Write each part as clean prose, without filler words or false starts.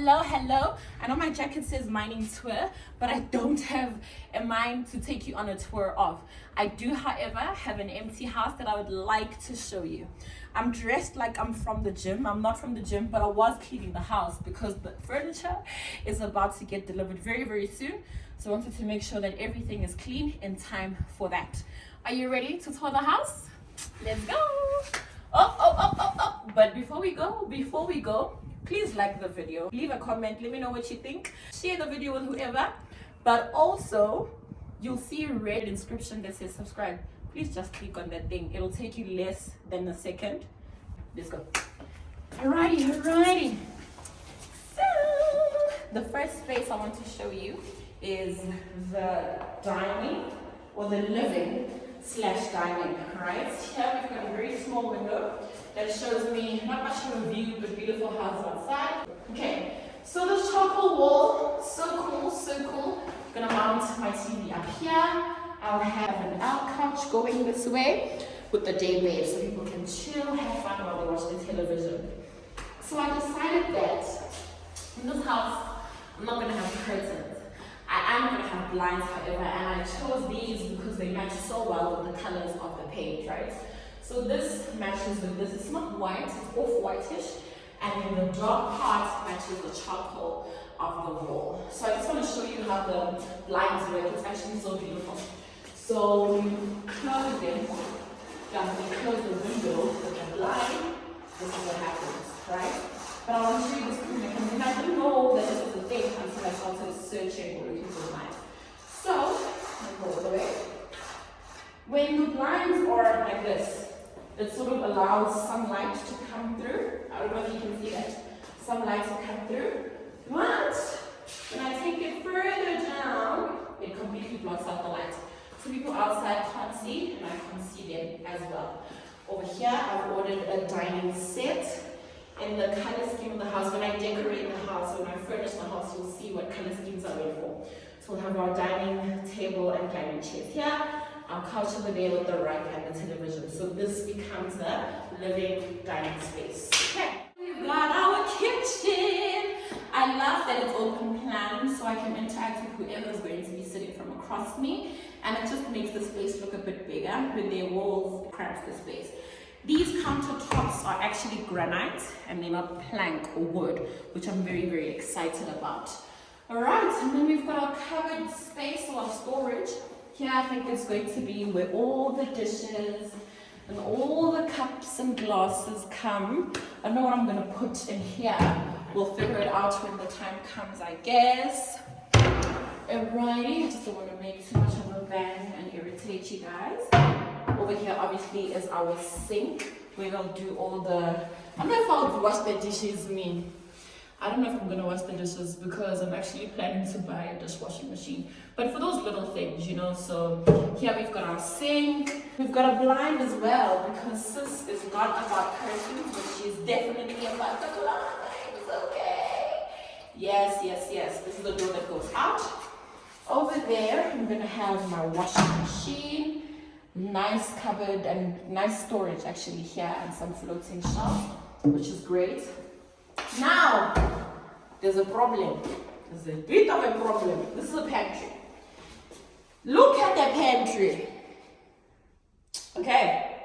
Hello. I know my jacket says mining tour, but I don't have a mind to take you on a tour of. I do, however, have an empty house that I would like to show you. I'm dressed like I'm from the gym. I'm not from the gym, but I was cleaning the house because the furniture is about to get delivered very, very soon. So I wanted to make sure that everything is clean in time for that. Are you ready to tour the house? Let's go. But before we go, please like the video, leave a comment, let me know what you think, share the video with whoever, but also you'll see a red inscription that says subscribe. Please just click on that thing. It'll take you less than a second. Let's go. Alrighty. So the first space I want to show you is the dining or the living/dining. Right here we've got a very small window that shows me not much of a view but beautiful house outside. Okay, so this charcoal wall, so cool. I'm gonna mount my TV up here. I'll have an out couch going this way with the day bed so people can chill, have fun while they watch the television. So I decided that in this house I'm not gonna have curtains. I am going to have blinds, however, and I chose these because they match so well with the colors of the page, right? So this matches with this. It's not white, it's off-whitish, and then the dark part matches the charcoal of the wall. So I just want to show you how the blinds work. It's actually so beautiful. So when you close them, when you close the window with the blind, this is what happens, right? But I want to show you this mechanism. I didn't know that this was a thing until I started searching or looking for mine. So, I'll go all the way. When the blinds are like this, it sort of allows sunlight to come through. I don't know if you can see that. Some light will come through. But when I take it further down, it completely blocks out the light. So people outside can't see, and I can see them as well. Over here, I've ordered a dining set. In the color scheme of the house, when I decorate the house, when I furnish the house, you'll see what color schemes I went for. So we'll have our dining table and dining chairs here, our couch over there with the rug and the television. So this becomes a living dining space. Okay, we've got our kitchen. I love that it's open plan, so I can interact with whoever's going to be sitting from across me, and it just makes the space look a bit bigger when their walls cramp the space. These countertops are actually granite and they're not plank or wood, which I'm very, very excited about. Alright, and then we've got our covered space or our storage. Here I think it's going to be where all the dishes and all the cups and glasses come. I don't know what I'm going to put in here. We'll figure it out when the time comes, I guess. Alrighty, I just don't want to make too much of a bang and irritate you guys. Over here obviously is our sink where they'll do all the, I don't know if I'll wash the dishes. I don't know if I'm going to wash the dishes because I'm actually planning to buy a dishwashing machine. But for those little things, you know, so here we've got our sink. We've got a blind as well because sis is not about curtains, but she's definitely about the blinds, okay? Yes. This is the door that goes out. Over there, I'm going to have my washing machine. Nice cupboard and nice storage actually here and some floating shelves, which is great. Now, there's a problem. There's a bit of a problem. This is a pantry. Look at the pantry. Okay,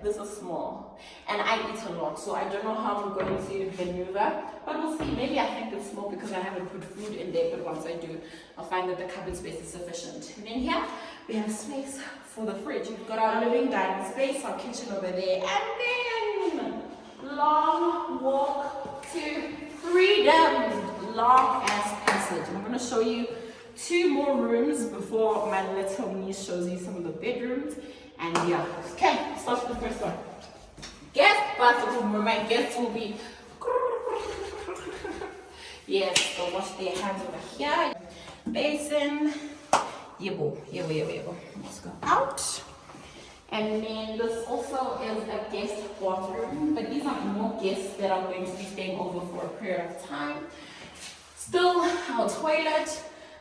this is small and I eat a lot, so I don't know how I'm going to maneuver, but we'll see. Maybe I think it's small because I haven't put food in there, but once I do, I'll find that the cupboard space is sufficient. And then here, we have space for the fridge. We've got our living dining space, our kitchen over there, and then long walk to freedom. Long ass passage. I'm going to show you 2 more rooms before my little niece shows you some of the bedrooms. And yeah, okay, start with the first one. Guest bathroom where my guests will be. Yes, they'll wash their hands over here. Basin. Yebo. Let's go out. And then this also is a guest bathroom, but these are more guests that are going to be staying over for a period of time. Still, our toilet,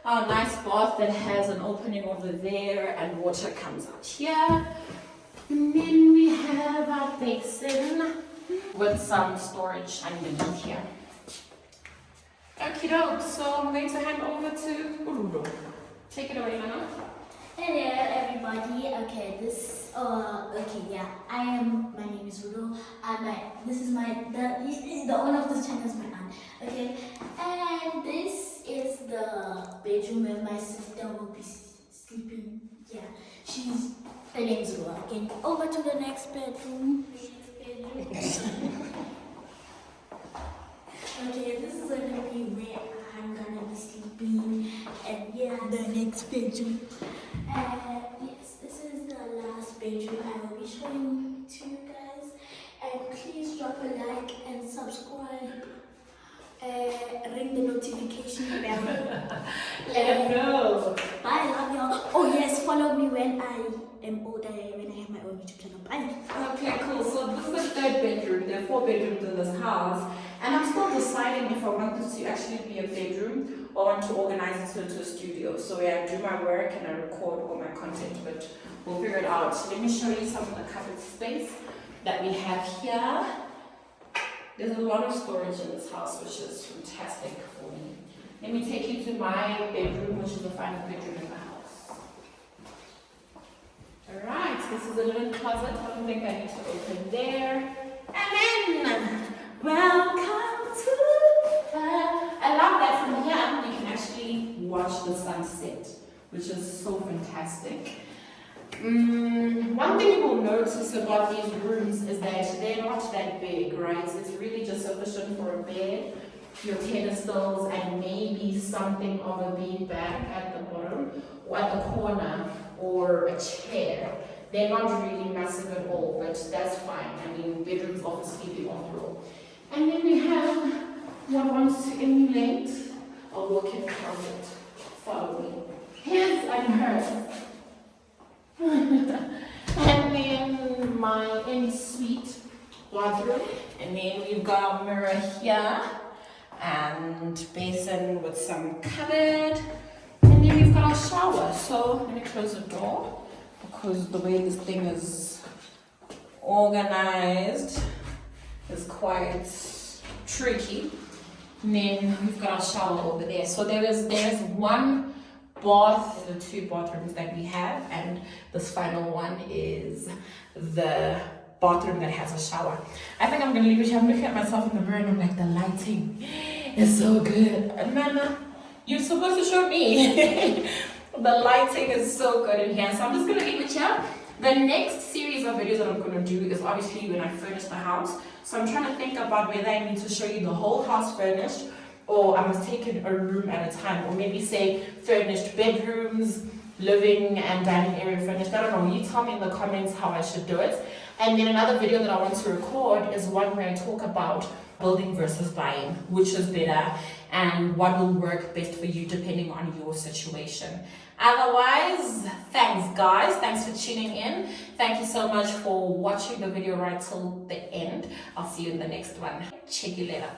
our nice bath that has an opening over there and water comes out here. And then we have our basin with some storage underneath here. Okay. Okie doke, so I'm going to hand over to Urudo. Take it away, Lana. Hello everybody. Okay, my name is Rudo. This is the owner of this channel is my aunt. Okay, and this is the bedroom where my sister will be sleeping. Yeah, her name is Rudo. Okay, over to the next bedroom. Okay, this is gonna be where I'm gonna be sleeping, and yeah, the next bedroom. Yes, this is the last bedroom I will be showing to you guys. And please drop a like and subscribe. Ring the notification bell. Let them know. Bye, love y'all. Oh yes, follow me when I am older, when I have my own YouTube channel. Bye. Okay, cool. So this is the third bedroom. There are 4 bedrooms in this house. And I'm still deciding if I want this to actually be a bedroom or want to organize it into a studio. So yeah, I do my work and I record all my content, but we'll figure it out. So let me show you some of the cupboard space that we have here. There's a lot of storage in this house, which is fantastic for me. Let me take you to my bedroom, which is the final bedroom in the house. Alright, this is a linen closet. I don't think I need to open there. And then, welcome to I love that from here you can actually watch the sunset, which is so fantastic. One thing you will notice about these rooms is that they're not that big, right? It's really just sufficient for a bed, your pedestals, and maybe something of a beanbag at the bottom or at the corner, or a chair. They're not really massive at all, but that's fine. I mean, bedrooms offer sleeping after all. And then we have what wants to emulate a walk-in closet. Follow me. His and hers. And then my en-suite bathroom. And then we've got a mirror here and basin with some cupboard. And then we've got our shower. So let me close the door because the way this thing is organized is quite tricky. And then we've got our shower over there. So there's one bath, the 2 bathrooms that we have, and this final one is the bathroom that has a shower. I think I'm gonna leave it here. I'm looking at myself in the mirror and I'm like, the lighting is so good. And then you're supposed to show me. The lighting is so good in here. So I'm just gonna leave it here. The next series of videos that I'm going to do is obviously when I furnish the house. So I'm trying to think about whether I need to show you the whole house furnished, or I must take it a room at a time, or maybe say furnished bedrooms, living and dining area furnished. I don't know, you tell me in the comments how I should do it. And then another video that I want to record is one where I talk about building versus buying, which is better and what will work best for you depending on your situation. Otherwise, thanks guys, thanks for tuning in. Thank you so much for watching the video right till the end. I'll see you in the next one. Check you later.